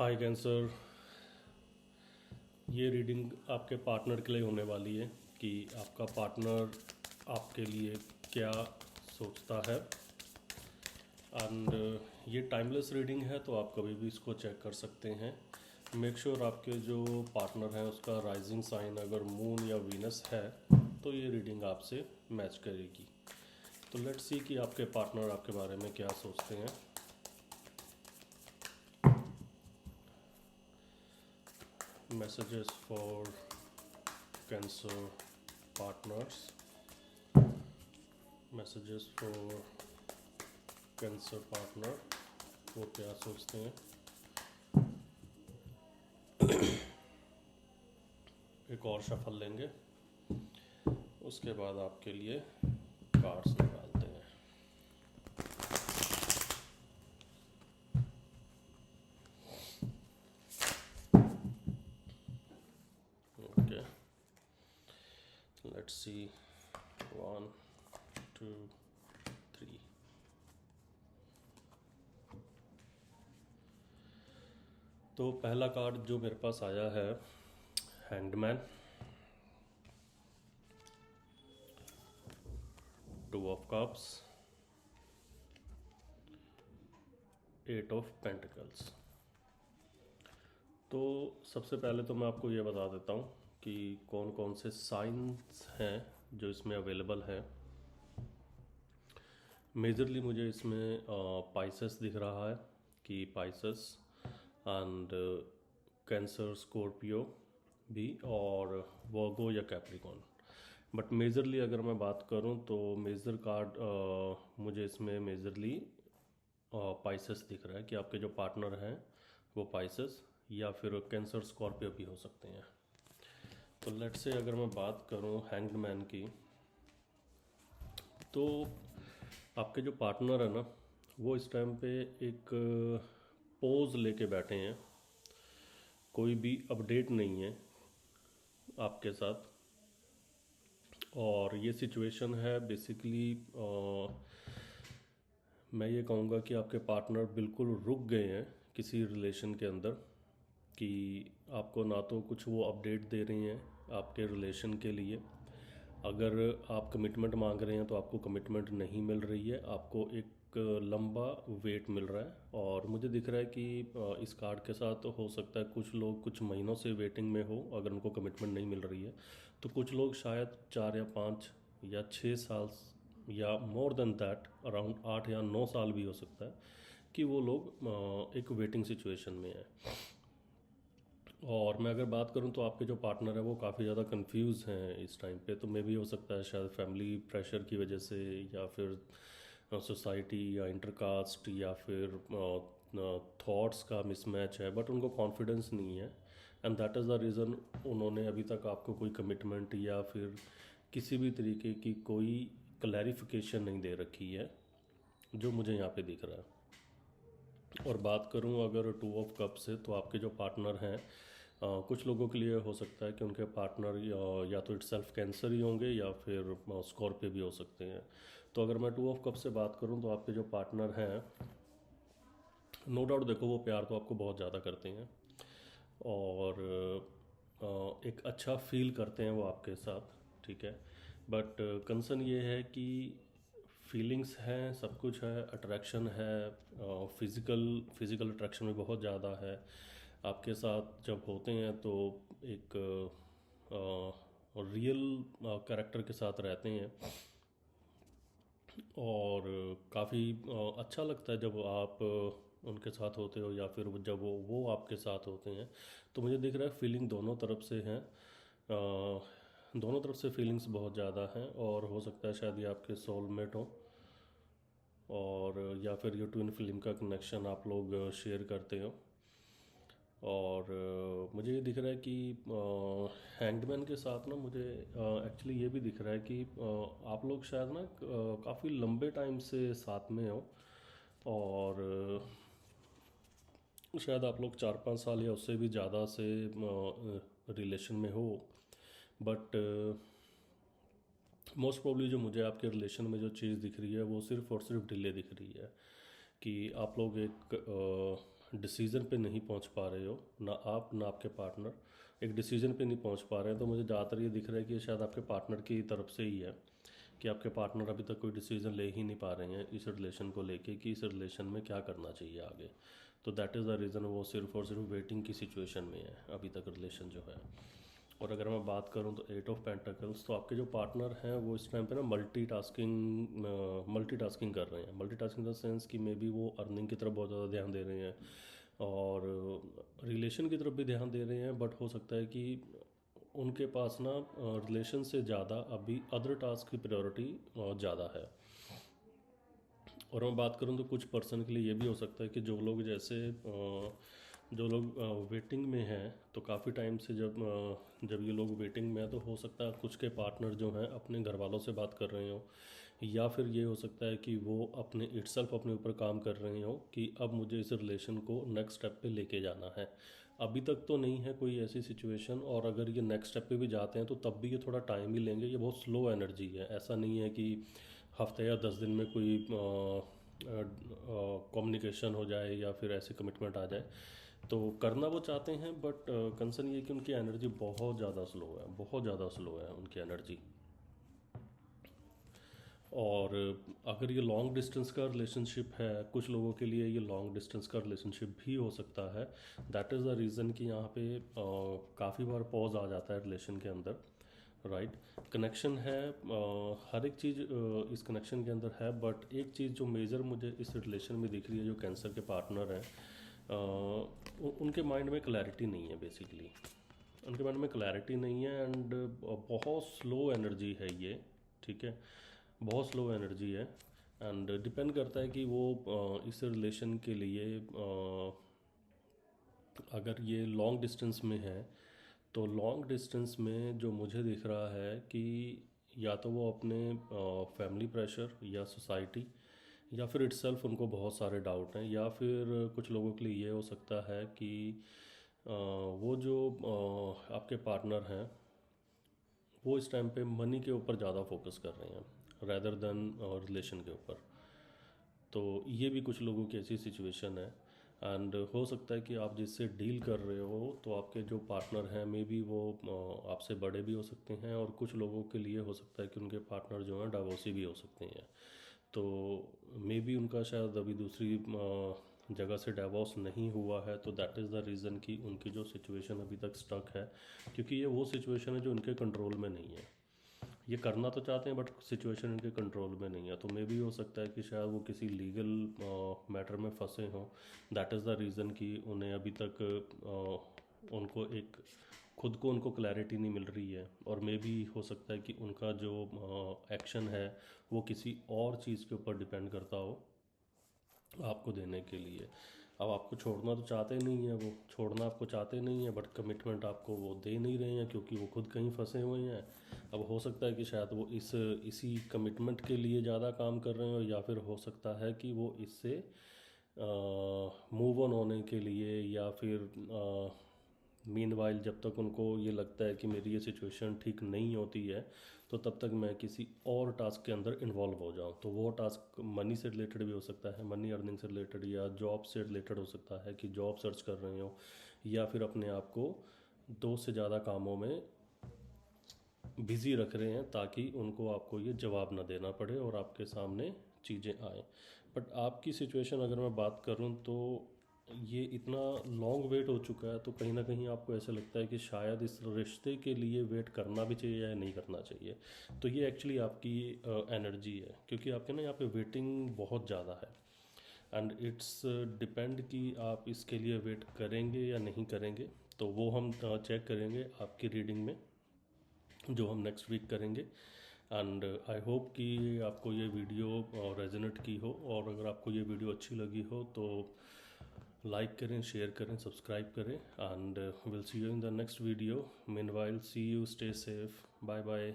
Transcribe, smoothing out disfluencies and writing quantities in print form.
हाय cancer. ये reading आपके partner के लिए होने वाली है कि आपका पार्टनर आपके लिए क्या सोचता है। एंड ये टाइमलेस रीडिंग है, तो आप कभी भी इसको चेक कर सकते हैं। मेक श्योर आपके जो पार्टनर है उसका राइजिंग साइन अगर मून या वीनस है तो ये रीडिंग आपसे मैच करेगी। तो लेट्स सी कि आपके पार्टनर आपके बारे में क्या सोचते हैं। Messages for Cancer partners. Messages for Cancer partner, वो क्या सोचते हैं। एक और शफल लेंगे, उसके बाद आपके लिए कार्ड्स निकालते हैं। Okay, let's see 1 2 3। तो पहला कार्ड जो मेरे पास आया है, hanged man, 2 of cups, 8 of pentacles. तो सबसे पहले तो मैं आपको ये बता देता हूँ कि कौन कौन से साइंस हैं जो इसमें अवेलेबल हैं। मेजरली मुझे इसमें पाइसेस दिख रहा है कि पाइसेस एंड कैंसर, स्कॉर्पियो भी, और वर्गो या कैप्रिकॉन। बट मेजरली अगर मैं बात करूं तो मेजर कार्ड मुझे इसमें मेजरली पाइसेस दिख रहा है कि आपके जो पार्टनर हैं वो पाइसेस या फिर कैंसर, स्कॉर्पियो भी हो सकते हैं। तो लेट से अगर मैं बात करूं हैंग्ड मैन की, तो आपके जो पार्टनर है ना, वो इस टाइम पे एक पोज लेके बैठे हैं। कोई भी अपडेट नहीं है आपके साथ, और ये सिचुएशन है बेसिकली, मैं ये कहूँगा कि आपके पार्टनर बिल्कुल रुक गए हैं किसी रिलेशन के अंदर, कि आपको ना तो कुछ वो अपडेट दे रही हैं आपके रिलेशन के लिए। अगर आप कमिटमेंट मांग रहे हैं तो आपको कमिटमेंट नहीं मिल रही है, आपको एक लंबा वेट मिल रहा है। और मुझे दिख रहा है कि इस कार्ड के साथ हो सकता है कुछ लोग कुछ महीनों से वेटिंग में हो अगर उनको कमिटमेंट नहीं मिल रही है। तो कुछ लोग शायद 4 या 5 या 6 साल या मोर देन दैट, अराउंड 8 या 9 साल भी हो सकता है कि वो लोग एक वेटिंग सिचुएशन में है। और मैं अगर बात करूं तो आपके जो पार्टनर है वो काफ़ी ज़्यादा कंफ्यूज हैं इस टाइम पे। तो मे भी हो सकता है शायद फैमिली प्रेशर की वजह से, या फिर सोसाइटी या इंटरकास्ट, या फिर थॉट्स का मिसमैच है, बट उनको कॉन्फिडेंस नहीं है। And that is the reason उन्होंने अभी तक आपको कोई कमिटमेंट या फिर किसी भी तरीके की कोई क्लैरिफिकेशन नहीं दे रखी है, जो मुझे यहाँ पे दिख रहा है। और बात करूँ अगर 2 ऑफ कप से, तो आपके जो पार्टनर हैं, कुछ लोगों के लिए हो सकता है कि उनके पार्टनर या तो इट्सेल्फ कैंसर ही होंगे या फिर स्कॉर्पियो भी हो सकते हैं। तो अगर मैं 2 ऑफ कप से बात करूं तो आपके जो पार्टनर हैं, नो डाउट देखो वो प्यार तो आपको बहुत ज़्यादा करते हैं, और एक अच्छा फील करते हैं वो आपके साथ, ठीक है। बट कंसर्न ये है कि फीलिंग्स हैं, सब कुछ है, अट्रैक्शन है, फिज़िकल फिज़िकल अट्रैक्शन भी बहुत ज़्यादा है। आपके साथ जब होते हैं तो एक रियल कैरेक्टर के साथ रहते हैं, और काफ़ी अच्छा लगता है जब आप उनके साथ होते हो, या फिर जब वो आपके साथ होते हैं। तो मुझे दिख रहा है फीलिंग दोनों तरफ से हैं, दोनों तरफ से फीलिंग्स बहुत ज़्यादा हैं, और हो सकता है शायद ये आपके सोलमेट हो, और या फिर ये ट्विन फिल्म का कनेक्शन आप लोग शेयर करते हो। और मुझे ये दिख रहा है कि हैंगमैन के साथ ना मुझे एक्चुअली ये भी दिख रहा है कि आप लोग शायद ना काफ़ी लंबे टाइम से साथ में हो, और शायद आप लोग 4-5 साल या उससे भी ज़्यादा से रिलेशन में हो। बट मोस्ट प्रॉब्ली जो मुझे आपके रिलेशन में जो चीज़ दिख रही है वो सिर्फ और सिर्फ डिले दिख रही है, कि आप लोग एक डिसीज़न पे नहीं पहुंच पा रहे हो, ना आप ना आपके पार्टनर एक डिसीज़न पे नहीं पहुंच पा रहे हैं, तो मुझे ज़्यादातर ये दिख रहा है कि ये शायद आपके पार्टनर की तरफ से ही है कि आपके पार्टनर अभी तक कोई डिसीज़न ले ही नहीं पा रहे हैं इस रिलेशन को लेके कि इस रिलेशन में क्या करना चाहिए आगे। तो दैट इज़ द रीज़न वो सिर्फ और सिर्फ वेटिंग की सिचुएशन में है अभी तक रिलेशन जो है। और अगर मैं बात करूं तो 8 ऑफ पेंटिकल्स, तो आपके जो पार्टनर हैं वो इस टाइम पे ना मल्टीटास्किंग कर रहे हैं। मल्टीटास्किंग इन द सेंस कि मे बी वो अर्निंग की तरफ बहुत ज़्यादा ध्यान दे रहे हैं और रिलेशन की तरफ भी ध्यान दे रहे हैं, बट हो सकता है कि उनके पास ना रिलेशन से ज़्यादा अभी अदर टास्क की प्रायोरिटी ज़्यादा है। और मैं बात करूँ तो कुछ पर्सन के लिए ये भी हो सकता है कि जो लोग जैसे जो लोग वेटिंग में हैं, तो काफ़ी टाइम से जब ये लोग वेटिंग में हैं, तो हो सकता है कुछ के पार्टनर जो हैं अपने घर वालों से बात कर रहे हो, या फिर ये हो सकता है कि वो अपने इटसेल्फ अपने ऊपर काम कर रहे हो कि अब मुझे इस रिलेशन को नेक्स्ट स्टेप पे लेके जाना है। अभी तक तो नहीं है कोई ऐसी सिचुएशन, और अगर ये नेक्स्ट स्टेप पे भी जाते हैं तो तब भी ये थोड़ा टाइम ही लेंगे। ये बहुत स्लो एनर्जी है, ऐसा नहीं है कि हफ्ते या 10 दिन में कोई कम्युनिकेशन हो जाए या फिर ऐसी कमिटमेंट आ जाए। तो करना वो चाहते हैं, बट कंसर्न ये है कि उनकी एनर्जी बहुत ज़्यादा स्लो है, बहुत ज़्यादा स्लो है उनकी एनर्जी। और अगर ये लॉन्ग डिस्टेंस का रिलेशनशिप है, कुछ लोगों के लिए ये लॉन्ग डिस्टेंस का रिलेशनशिप भी हो सकता है। दैट इज़ द रीज़न कि यहाँ पे काफ़ी बार पॉज आ जाता है रिलेशन के अंदर, राइट। कनेक्शन है, हर एक चीज़ इस कनेक्शन के अंदर है, बट एक चीज़ जो मेजर मुझे इस रिलेशन में दिख रही है, जो कैंसर के पार्टनर हैं, उनके माइंड में क्लैरिटी नहीं है बेसिकली। उनके माइंड में क्लैरिटी नहीं है, एंड बहुत स्लो एनर्जी है ये, ठीक है, बहुत स्लो एनर्जी है। एंड डिपेंड करता है कि वो इस रिलेशन के लिए अगर ये लॉन्ग डिस्टेंस में है, तो लॉन्ग डिस्टेंस में जो मुझे दिख रहा है कि या तो वो अपने फैमिली प्रेशर या सोसाइटी या फिर इटसेल्फ उनको बहुत सारे डाउट हैं, या फिर कुछ लोगों के लिए ये हो सकता है कि वो जो आपके पार्टनर हैं वो इस टाइम पे मनी के ऊपर ज़्यादा फोकस कर रहे हैं रैदर देन रिलेशन के ऊपर। तो ये भी कुछ लोगों की ऐसी सिचुएशन है। एंड हो सकता है कि आप जिससे डील कर रहे हो, तो आपके जो पार्टनर हैं मे बी वो आपसे बड़े भी हो सकते हैं, और कुछ लोगों के लिए हो सकता है कि उनके पार्टनर जो हैं डाइवोर्सी भी हो सकते हैं। तो मे बी उनका शायद अभी दूसरी जगह से डाइवोर्स नहीं हुआ है, तो दैट इज़ द रीज़न कि उनकी जो सिचुएशन अभी तक स्टक है, क्योंकि ये वो सिचुएशन है जो उनके कंट्रोल में नहीं है। ये करना तो चाहते हैं बट सिचुएशन इनके कंट्रोल में नहीं है। तो मे भी हो सकता है कि शायद वो किसी लीगल मैटर में फंसे हों। दैट इज़ द रीज़न कि उन्हें अभी तक उनको एक खुद को उनको क्लैरिटी नहीं मिल रही है, और मे भी हो सकता है कि उनका जो एक्शन है वो किसी और चीज़ के ऊपर डिपेंड करता हो आपको देने के लिए। अब आपको छोड़ना तो चाहते नहीं है, वो छोड़ना आपको चाहते नहीं है, बट कमिटमेंट आपको वो दे नहीं रहे हैं क्योंकि वो खुद कहीं फंसे हुए हैं। अब हो सकता है कि शायद वो इसी कमिटमेंट के लिए ज़्यादा काम कर रहे हो, या फिर हो सकता है कि वो इससे मूव ऑन होने के लिए, या फिर मीनवाइल जब तक उनको ये लगता है कि मेरी ये सिचुएशन ठीक नहीं होती है, तो तब तक मैं किसी और टास्क के अंदर इन्वॉल्व हो जाऊं। तो वो टास्क मनी से रिलेटेड भी हो सकता है, मनी अर्निंग से रिलेटेड, या जॉब से रिलेटेड हो सकता है कि जॉब सर्च कर रहे हो, या फिर अपने आप को 2 से ज़्यादा कामों में बिज़ी रख रहे हैं ताकि उनको आपको ये जवाब ना देना पड़े और आपके सामने चीज़ें आए। बट आपकी सिचुएशन अगर मैं बात करूं, तो ये इतना लॉन्ग वेट हो चुका है, तो कहीं ना कहीं आपको ऐसा लगता है कि शायद इस रिश्ते के लिए वेट करना भी चाहिए या नहीं करना चाहिए। तो ये एक्चुअली आपकी एनर्जी है, क्योंकि आपके ना यहाँ पे वेटिंग बहुत ज़्यादा है। एंड इट्स डिपेंड कि आप इसके लिए वेट करेंगे या नहीं करेंगे। तो वो हम चेक करेंगे आपकी रीडिंग में, जो हम नेक्स्ट वीक करेंगे। एंड आई होप कि आपको ये वीडियो रेजोनेट की हो, और अगर आपको ये वीडियो अच्छी लगी हो तो लाइक करें, शेयर करें, सब्सक्राइब करें, and will see you in the next video. Meanwhile see you, stay safe, bye bye.